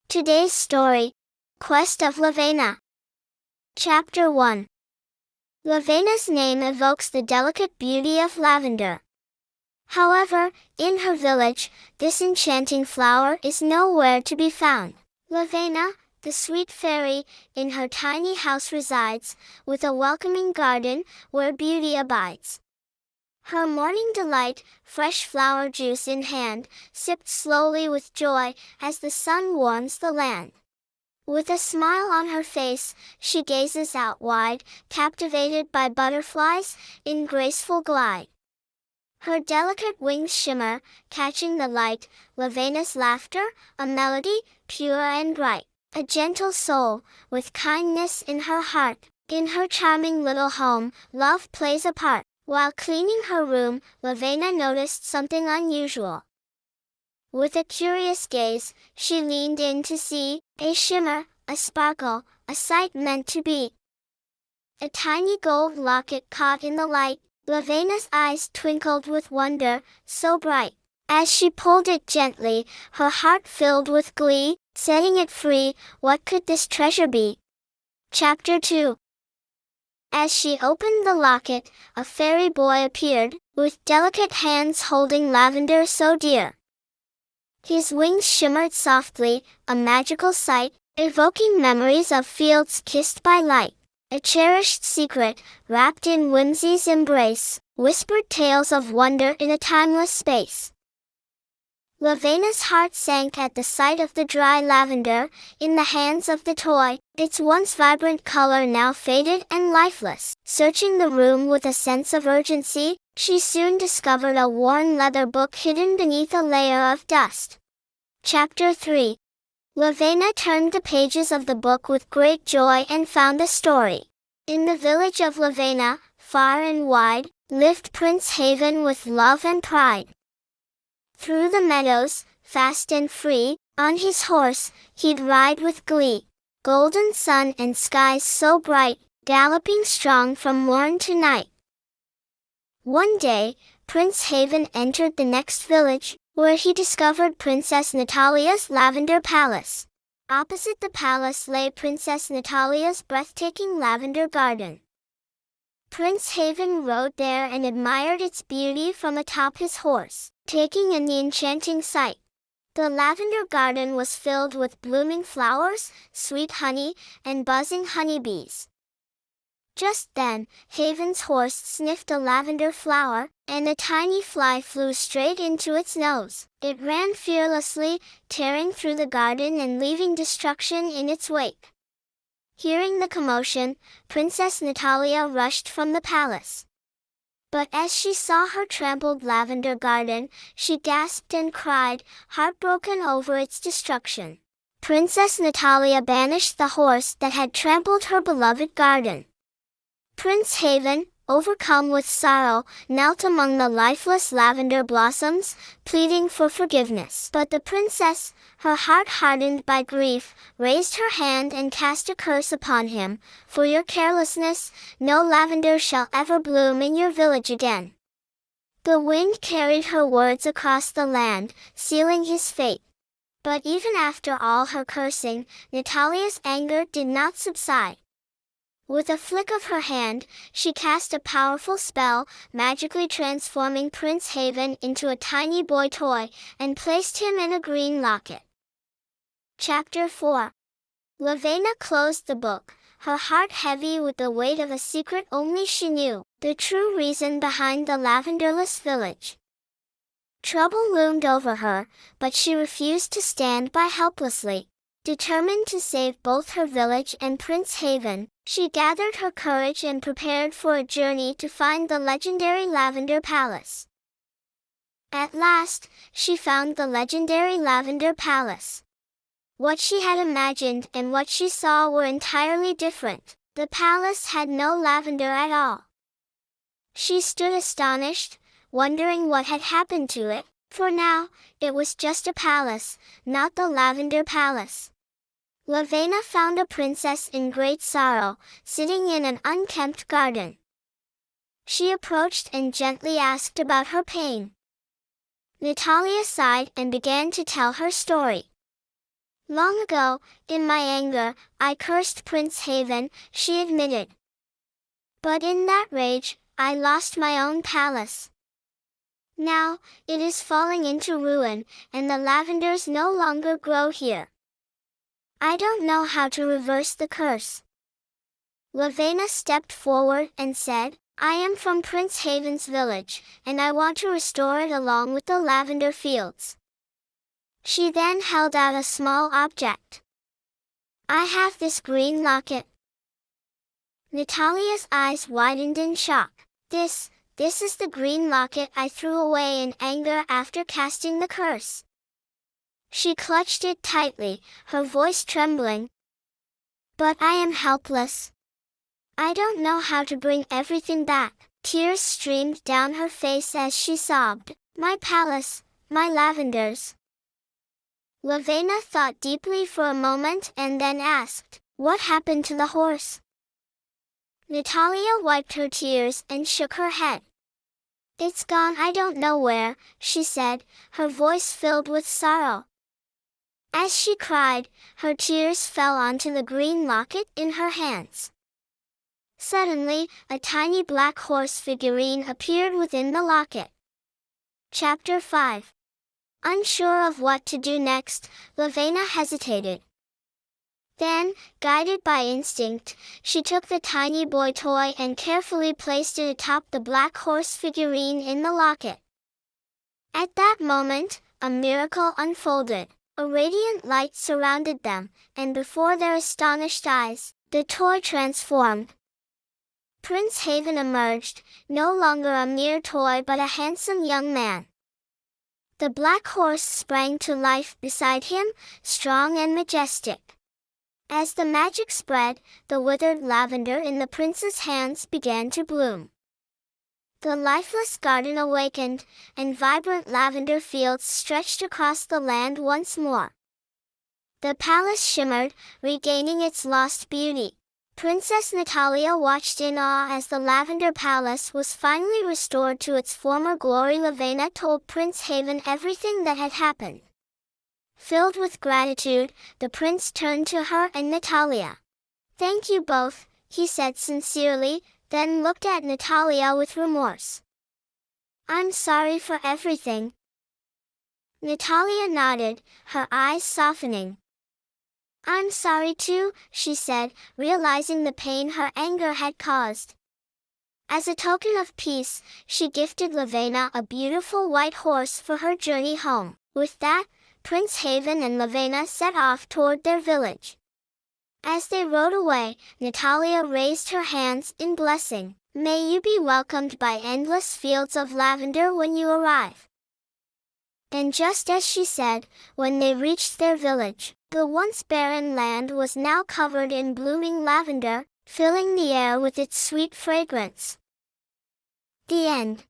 Today's story, Quest of Lavena. Chapter 1. Lavena's name evokes the delicate beauty of lavender. However, in her village, this enchanting flower is nowhere to be found. Lavena, the sweet fairy, in her tiny house resides, with a welcoming garden where beauty abides. Her morning delight, fresh flower juice in hand, sipped slowly with joy as the sun warms the land. With a smile on her face, she gazes out wide, captivated by butterflies in graceful glide. Her delicate wings shimmer, catching the light, Lavena's laughter, a melody, pure and bright. A gentle soul, with kindness in her heart, in her charming little home, love plays a part. While cleaning her room, Lavena noticed something unusual. With a curious gaze, she leaned in to see, a shimmer, a sparkle, a sight meant to be. A tiny gold locket caught in the light, Lavena's eyes twinkled with wonder, so bright. As she pulled it gently, her heart filled with glee, setting it free, what could this treasure be? Chapter 2. As she opened the locket, a fairy boy appeared, with delicate hands holding lavender so dear. His wings shimmered softly, a magical sight, evoking memories of fields kissed by light. A cherished secret, wrapped in whimsy's embrace, whispered tales of wonder in a timeless space. Lavena's heart sank at the sight of the dry lavender in the hands of the toy, its once vibrant color now faded and lifeless. Searching the room with a sense of urgency, she soon discovered a worn leather book hidden beneath a layer of dust. Chapter 3. Lavena turned the pages of the book with great joy and found a story. In the village of Lavena, far and wide, lived Prince Haven with love and pride. Through the meadows, fast and free, on his horse, he'd ride with glee. Golden sun and skies so bright, galloping strong from morn to night. One day, Prince Haven entered the next village, where he discovered Princess Natalia's lavender palace. Opposite the palace lay Princess Natalia's breathtaking lavender garden. Prince Haven rode there and admired its beauty from atop his horse, taking in the enchanting sight. The lavender garden was filled with blooming flowers, sweet honey, and buzzing honeybees. Just then, Haven's horse sniffed a lavender flower, and a tiny fly flew straight into its nose. It ran fearlessly, tearing through the garden and leaving destruction in its wake. Hearing the commotion, Princess Natalia rushed from the palace. But as she saw her trampled lavender garden, she gasped and cried, heartbroken over its destruction. Princess Natalia banished the horse that had trampled her beloved garden. Prince Haven, overcome with sorrow, knelt among the lifeless lavender blossoms, pleading for forgiveness. But the princess, her heart hardened by grief, raised her hand and cast a curse upon him. For your carelessness, no lavender shall ever bloom in your village again. The wind carried her words across the land, sealing his fate. But even after all her cursing, Natalia's anger did not subside. With a flick of her hand, she cast a powerful spell, magically transforming Prince Haven into a tiny boy toy, and placed him in a green locket. Chapter 4. Lavena closed the book, her heart heavy with the weight of a secret only she knew, the true reason behind the lavenderless village. Trouble loomed over her, but she refused to stand by helplessly. Determined to save both her village and Prince Haven, she gathered her courage and prepared for a journey to find the legendary Lavender Palace. At last, she found the legendary Lavender Palace. What she had imagined and what she saw were entirely different. The palace had no lavender at all. She stood astonished, wondering what had happened to it, for now, it was just a palace, not the Lavender Palace. Lavena found a princess in great sorrow, sitting in an unkempt garden. She approached and gently asked about her pain. Natalia sighed and began to tell her story. Long ago, in my anger, I cursed Prince Haven, she admitted. But in that rage, I lost my own palace. Now, it is falling into ruin, and the lavenders no longer grow here. I don't know how to reverse the curse. Lavena stepped forward and said, I am from Prince Haven's village, and I want to restore it along with the lavender fields. She then held out a small object. I have this green locket. Natalia's eyes widened in shock. This is the green locket I threw away in anger after casting the curse. She clutched it tightly, her voice trembling. But I am helpless. I don't know how to bring everything back. Tears streamed down her face as she sobbed. My palace, my lavenders. Lavena thought deeply for a moment and then asked, what happened to the horse? Natalia wiped her tears and shook her head. It's gone, I don't know where, she said, her voice filled with sorrow. As she cried, her tears fell onto the green locket in her hands. Suddenly, a tiny black horse figurine appeared within the locket. Chapter 5. Unsure of what to do next, Lavena hesitated. Then, guided by instinct, she took the tiny boy toy and carefully placed it atop the black horse figurine in the locket. At that moment, a miracle unfolded. A radiant light surrounded them, and before their astonished eyes, the toy transformed. Prince Haven emerged, no longer a mere toy but a handsome young man. The black horse sprang to life beside him, strong and majestic. As the magic spread, the withered lavender in the prince's hands began to bloom. The lifeless garden awakened, and vibrant lavender fields stretched across the land once more. The palace shimmered, regaining its lost beauty. Princess Natalia watched in awe as the lavender palace was finally restored to its former glory. Lavena told Prince Haven everything that had happened. Filled with gratitude, the prince turned to her and Natalia. Thank you both, he said sincerely, then looked at Natalia with remorse. I'm sorry for everything. Natalia nodded, her eyes softening. I'm sorry too, she said, realizing the pain her anger had caused. As a token of peace, she gifted Lavena a beautiful white horse for her journey home. With that, Prince Haven and Lavena set off toward their village. As they rode away, Natalia raised her hands in blessing. May you be welcomed by endless fields of lavender when you arrive. And just as she said, when they reached their village, the once barren land was now covered in blooming lavender, filling the air with its sweet fragrance. The end.